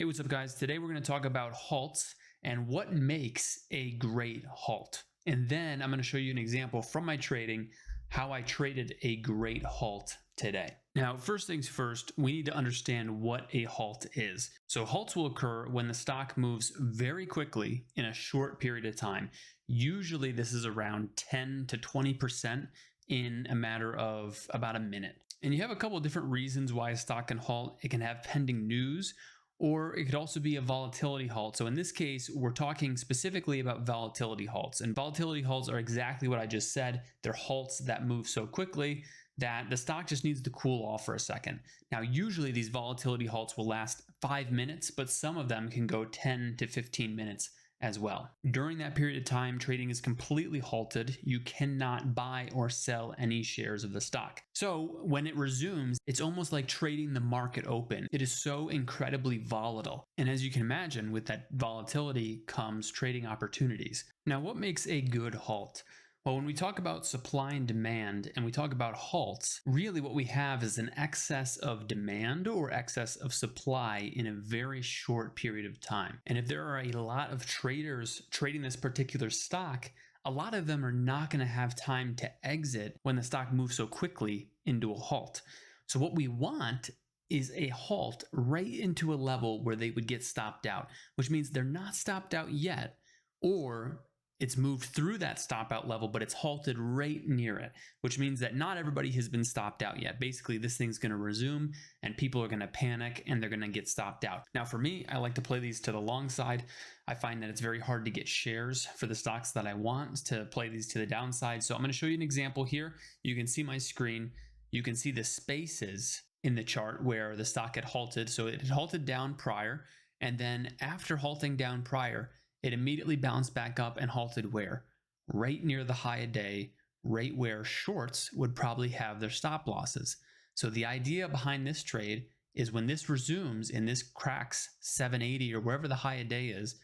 Hey, what's up, guys? Today we're going to talk about halts and what makes a great halt. And then I'm going to show you an example from my trading, how I traded a great halt today. Now, first things first, we need to understand what a halt is. So halts will occur when the stock moves very quickly in a short period of time. Usually this is around 10 to 20% in a matter of about a minute. And you have a couple of different reasons why a stock can halt. It can have pending news, or it could also be a volatility halt. So in this case, we're talking specifically about volatility halts. And volatility halts are exactly what I just said. They're halts that move so quickly that the stock just needs to cool off for a second. Now, usually these volatility halts will last 5 minutes, but some of them can go 10 to 15 minutes as well. During that period of time, trading is completely halted. You cannot buy or sell any shares of the stock. So when it resumes, it's almost like trading the market open. It is so incredibly volatile. And as you can imagine, with that volatility comes trading opportunities. Now, what makes a good halt? Well, when we talk about supply and demand and we talk about halts, really what we have is an excess of demand or excess of supply in a very short period of time. And if there are a lot of traders trading this particular stock, a lot of them are not going to have time to exit when the stock moves so quickly into a halt. So what we want is a halt right into a level where they would get stopped out, which means they're not stopped out yet, or it's moved through that stop out level, but it's halted right near it, which means that not everybody has been stopped out yet. Basically, this thing's going to resume and people are going to panic and they're going to get stopped out. Now, for me, I like to play these to the long side. I find that it's very hard to get shares for the stocks that I want to play these to the downside. So I'm going to show you an example here. You can see my screen. You can see the spaces in the chart where the stock had halted. So it had halted down prior, and then after halting down prior, it immediately bounced back up and halted where? Right near the high of day, right where shorts would probably have their stop losses. So the idea behind this trade is when this resumes and this cracks 780 or wherever the high of day is,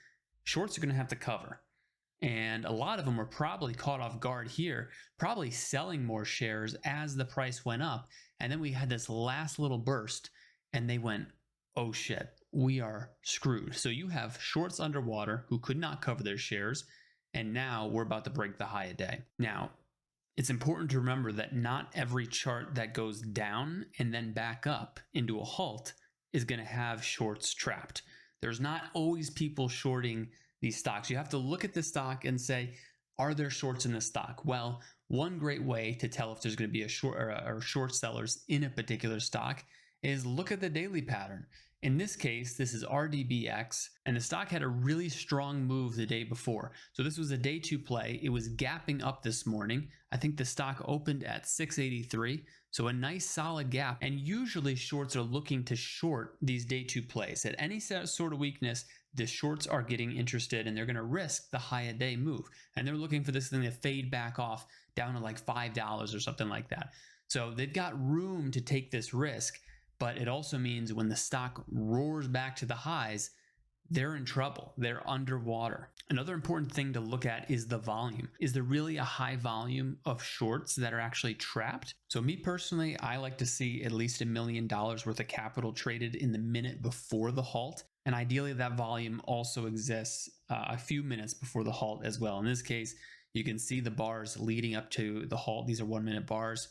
shorts are going to have to cover. And a lot of them were probably caught off guard here, probably selling more shares as the price went up. And then we had this last little burst and they went, oh shit, we are screwed. So you have shorts underwater who could not cover their shares, and now we're about to break the high of day. Now, it's important to remember that not every chart that goes down and then back up into a halt is going to have shorts trapped. There's not always people shorting these stocks. You have to look at the stock and say, are there shorts in the stock? Well, one great way to tell if there's going to be a short or short sellers in a particular stock is look at the daily pattern. In this case, this is RDBX, and the stock had a really strong move the day before. So this was a day two play. It was gapping up this morning. I think the stock opened at 683, so a nice solid gap. And usually shorts are looking to short these day two plays. At any sort of weakness, the shorts are getting interested and they're going to risk the high of day move. And they're looking for this thing to fade back off down to like $5 or something like that. So they've got room to take this risk. But it also means when the stock roars back to the highs, they're in trouble. They're underwater. Another important thing to look at is the volume. Is there really a high volume of shorts that are actually trapped? So me personally, I like to see at least $1 million worth of capital traded in the minute before the halt. And ideally that volume also exists a few minutes before the halt as well. In this case, you can see the bars leading up to the halt. These are 1 minute bars.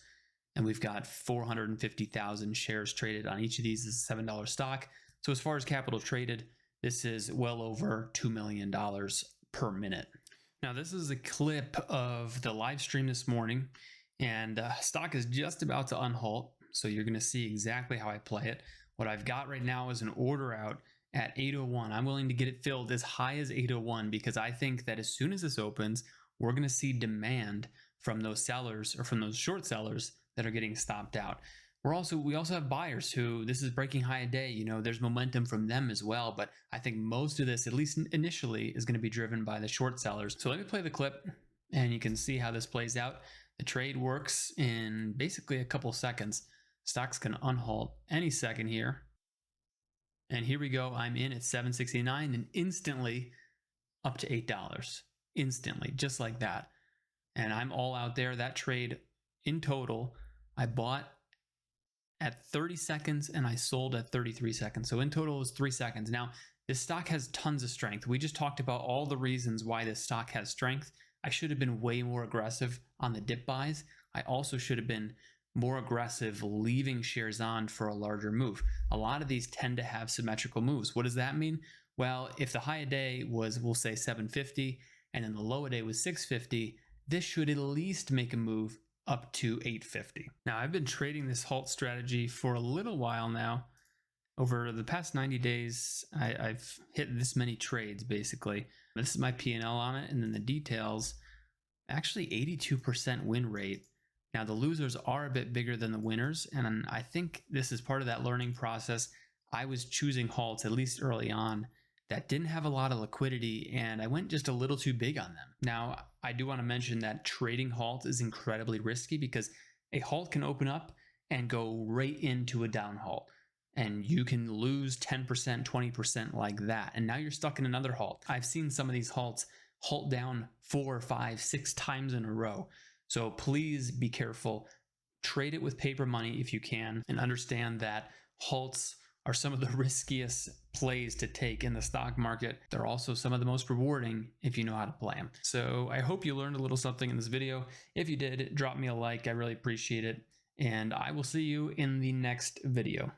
And we've got 450,000 shares traded on each of these. This is a $7 stock. So as far as capital traded, this is well over $2 million per minute. Now, this is a clip of the live stream this morning, and stock is just about to unhalt. So you're going to see exactly how I play it. What I've got right now is an order out at 801. I'm willing to get it filled as high as 801 because I think that as soon as this opens, we're going to see demand from those sellers or from those short sellers that are getting stopped out. We also have buyers who this is breaking high a day. You know, there's momentum from them as well. But I think most of this, at least initially, is going to be driven by the short sellers. So let me play the clip and you can see how this plays out. The trade works in basically a couple seconds. Stocks can unhalt any second here. And here we go. I'm in at 769 and instantly up to $8. Instantly, just like that. And I'm all out there. That trade in total, I bought at 30 seconds and I sold at 33 seconds. So in total, it was 3 seconds. Now, this stock has tons of strength. We just talked about all the reasons why this stock has strength. I should have been way more aggressive on the dip buys. I also should have been more aggressive leaving shares on for a larger move. A lot of these tend to have symmetrical moves. What does that mean? Well, if the high a day was, we'll say 750, and then the low a day was 650, this should at least make a move up to 850. Now, I've been trading this halt strategy for a little while now. Over the past 90 days, I've hit this many trades, basically. This is my P&L on it, and then the details, actually 82% win rate. Now, the losers are a bit bigger than the winners, and I think this is part of that learning process. I was choosing halts, at least early on, that didn't have a lot of liquidity, and I went just a little too big on them. Now, I do want to mention that trading halt is incredibly risky because a halt can open up and go right into a down halt, and you can lose 10%, 20% like that, and now you're stuck in another halt. I've seen some of these halts halt down 4, 5, 6 times in a row. So please be careful. Trade it with paper money if you can, and understand that halts are some of the riskiest plays to take in the stock market. They're also some of the most rewarding if you know how to play them. So I hope you learned a little something in this video. If you did, drop me a like. I really appreciate it. And I will see you in the next video.